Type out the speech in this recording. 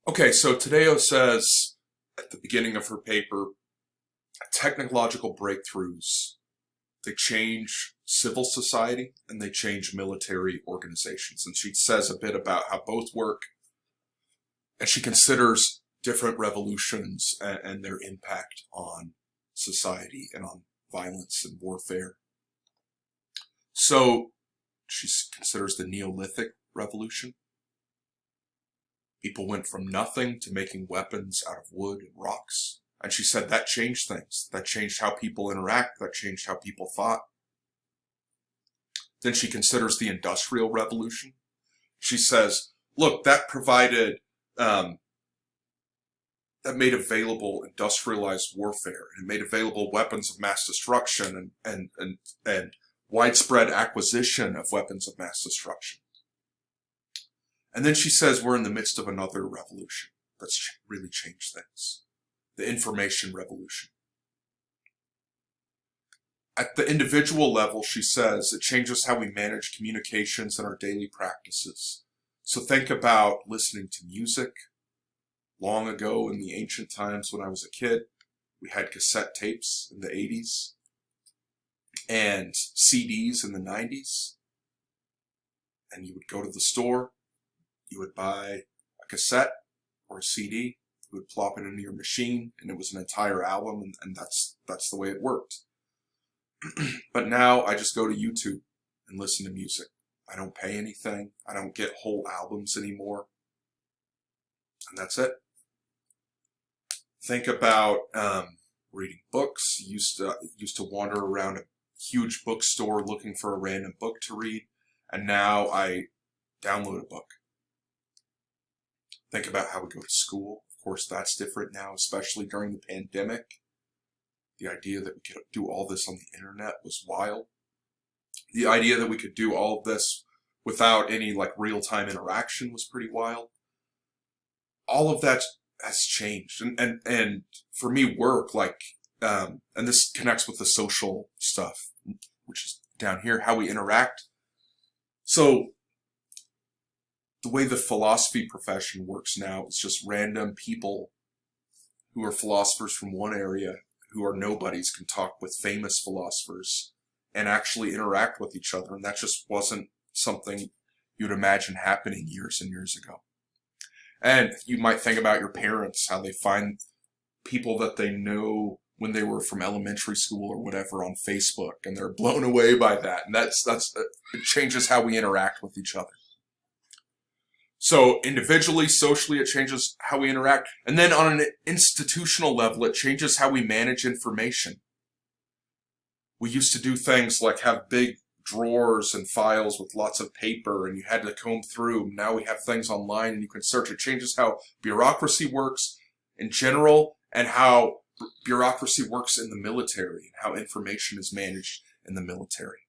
Okay, so Taddeo says at the beginning of her paper, technological breakthroughs, they change civil society and they change military organizations. And she says a bit about how both work, and she considers different revolutions and their impact on society and on violence and warfare. So she considers the Neolithic Revolution. People went from nothing to making weapons out of wood and rocks. And she said that changed things. That changed how people interact. That changed how people thought. Then she considers the Industrial Revolution. She says, look, that provided, that made available industrialized warfare. And it made available weapons of mass destruction and widespread acquisition of weapons of mass destruction. And then she says we're in the midst of another revolution that's really changed things. The information revolution. At the individual level, she says it changes how we manage communications and our daily practices. So think about listening to music. Long ago in the ancient times when I was a kid, we had cassette tapes in the 80s and CDs in the 90s. And you would go to the store, you would buy a cassette or a CD, you would plop it into your machine, and it was an entire album, and that's the way it worked. But now I just go to YouTube and listen to music. I don't pay anything. I don't get whole albums anymore. And that's it. Think about reading books. You used to wander around a huge bookstore looking for a random book to read, and now I download a book. Think about how we go to school. Of course, that's different now, especially during the pandemic. The idea that we could do all this on the internet was wild. The idea that we could do all of this without any real-time interaction was pretty wild. All of that has changed. And for me, work, and this connects with the social stuff, which is down here, how we interact. So the way the philosophy profession works now is just random people who are philosophers from one area who are nobodies can talk with famous philosophers and actually interact with each other. And that just wasn't something you'd imagine happening years and years ago. And you might think about your parents, how they find people that they know when they were from elementary school or whatever on Facebook, and they're blown away by that. And it changes how we interact with each other. So individually, socially, it changes how we interact. And then on an institutional level, it changes how we manage information. We used to do things like have big drawers and files with lots of paper, and you had to comb through. Now we have things online and you can search. It changes how bureaucracy works in general and how bureaucracy works in the military and how information is managed in the military.